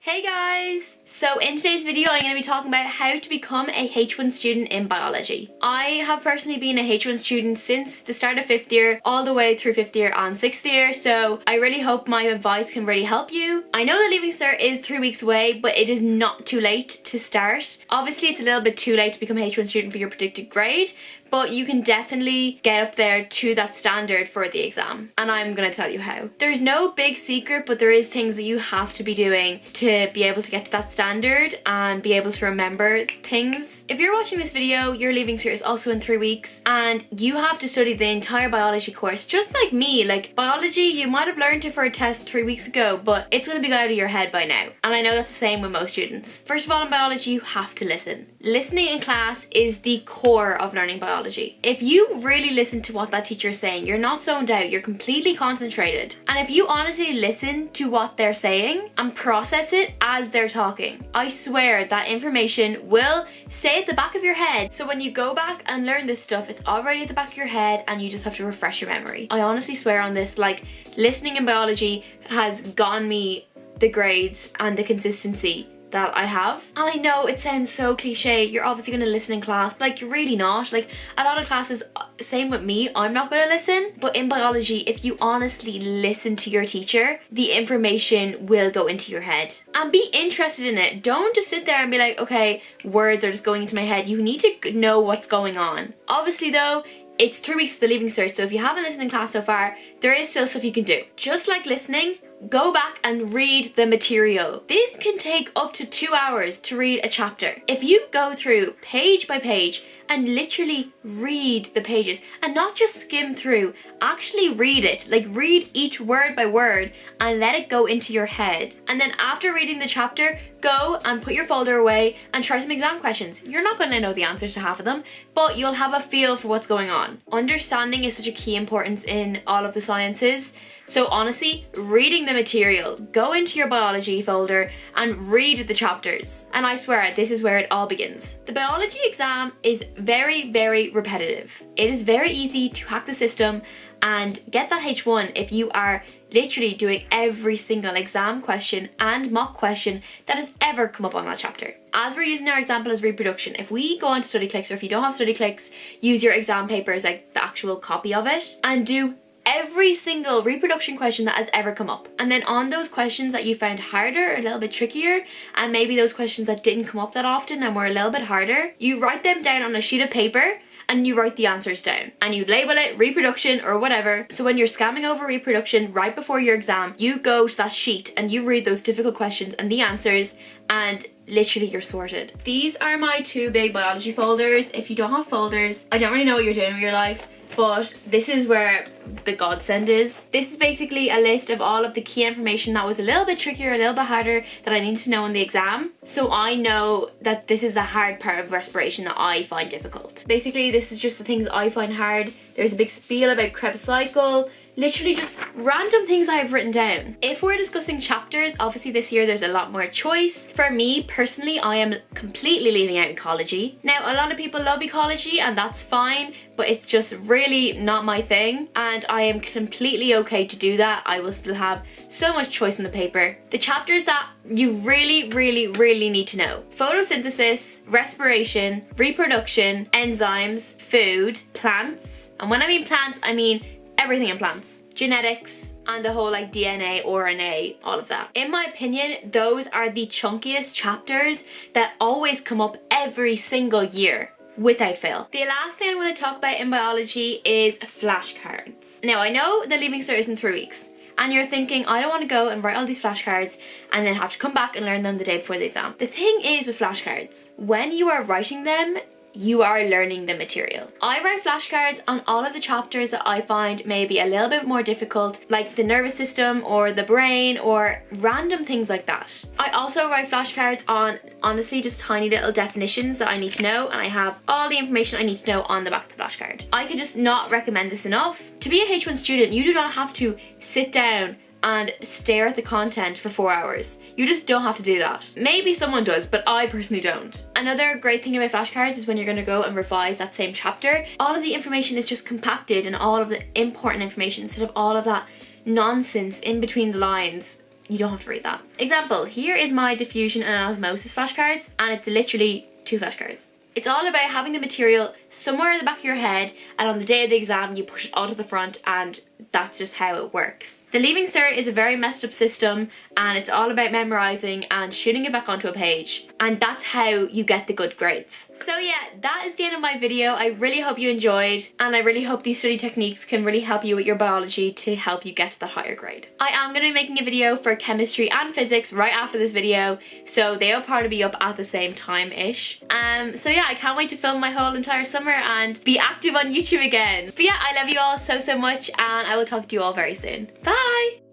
Hey guys! So in today's video I'm going to be talking about how to become a H1 student in biology. I have personally been a H1 student since the start of 5th year all the way through 5th year and 6th year, so I really hope my advice can really help you. I know that leaving cert is 3 weeks away, but it is not too late to start. Obviously it's a little bit too late to become a H1 student for your predicted grade, but you can definitely get up there to that standard for the exam, and I'm going to tell you how. There's no big secret, but there is things that you have to be doing to be able to get to that standard and be able to remember things. If you're watching this video, your leaving cert is also in 3 weeks and you have to study the entire biology course, just like me. Like biology, you might have learned it for a test 3 weeks ago, but it's going to be out of your head by now. And I know that's the same with most students. First of all, in biology, you have to listen. Listening in class is the core of learning biology. If you really listen to what that teacher is saying, you're not zoned out, you're completely concentrated. And if you honestly listen to what they're saying and process it as they're talking, I swear that information will stay at the back of your head. So when you go back and learn this stuff, it's already at the back of your head and you just have to refresh your memory. I honestly swear on this, like listening in biology has gotten me the grades and the consistency that I have. And I know it sounds so cliche, you're obviously going to listen in class, but like you're really not. Like a lot of classes, same with me, I'm not going to listen, but in biology, if you honestly listen to your teacher, the information will go into your head. And be interested in it. Don't just sit there and be like, okay, words are just going into my head. You need to know what's going on. Obviously though, it's 3 weeks of the leaving cert, so if you haven't listened in class so far, there is still stuff you can do. Just like listening, go back and read the material. This can take up to 2 hours to read a chapter. If you go through page by page and literally read the pages and not just skim through, actually read it, like read each word by word and let it go into your head. And then after reading the chapter, go and put your folder away and try some exam questions. You're not going to know the answers to half of them, but you'll have a feel for what's going on. Understanding is such a key importance in all of the sciences. So honestly, reading the material, go into your biology folder and read the chapters. And I swear, this is where it all begins. The biology exam is very, very repetitive. It is very easy to hack the system and get that H1 if you are literally doing every single exam question and mock question that has ever come up on that chapter. As we're using our example as reproduction, if we go on to study clicks, or if you don't have study clicks, use your exam papers, like the actual copy of it, and do every single reproduction question that has ever come up. And then on those questions that you found harder, or a little bit trickier, and maybe those questions that didn't come up that often and were a little bit harder, you write them down on a sheet of paper and you write the answers down and you label it reproduction or whatever. So when you're scamming over reproduction right before your exam, you go to that sheet and you read those difficult questions and the answers, and literally you're sorted. These are my 2 big biology folders. If you don't have folders, I don't really know what you're doing with your life, but this is where the godsend is. This is basically a list of all of the key information that was a little bit trickier, a little bit harder, that I need to know in the exam. So I know that this is a hard part of respiration that I find difficult. Basically, this is just the things I find hard. There's a big spiel about Krebs cycle, literally just random things I've written down. If we're discussing chapters, obviously this year there's a lot more choice. For me personally, I am completely leaving out ecology. Now, a lot of people love ecology and that's fine, but it's just really not my thing, and I am completely okay to do that. I will still have so much choice in the paper. The chapters that you really, really, really need to know: photosynthesis, respiration, reproduction, enzymes, food, plants. And when I mean plants, I mean everything in plants, genetics, and the whole like DNA, RNA, all of that. In my opinion, those are the chunkiest chapters that always come up every single year, without fail. The last thing I want to talk about in biology is flashcards. Now, I know the leaving cert is in 3 weeks, and you're thinking, I don't want to go and write all these flashcards and then have to come back and learn them the day before the exam. The thing is with flashcards, when you are writing them, you are learning the material. I write flashcards on all of the chapters that I find maybe a little bit more difficult, like the nervous system or the brain or random things like that. I also write flashcards on honestly just tiny little definitions that I need to know, and I have all the information I need to know on the back of the flashcard. I could just not recommend this enough. To be a H1 student, you do not have to sit down and stare at the content for 4 hours. You just don't have to do that. Maybe someone does, but I personally don't. Another great thing about flashcards is when you're going to go and revise that same chapter, all of the information is just compacted and all of the important information instead of all of that nonsense in between the lines you don't have to read that. Example, here is my diffusion and osmosis flashcards, and it's literally 2 flashcards. It's all about having the material somewhere in the back of your head, and on the day of the exam you push it all to the front, and that's just how it works. The Leaving Cert is a very messed up system, and it's all about memorising and shooting it back onto a page, and that's how you get the good grades. So yeah, that is the end of my video. I really hope you enjoyed, and I really hope these study techniques can really help you with your biology to help you get to that higher grade. I am going to be making a video for chemistry and physics right after this video, so they'll probably be up at the same time-ish. So yeah, I can't wait to film my whole entire summer and be active on YouTube again. But yeah, I love you all so much, and I will talk to you all very soon. Bye!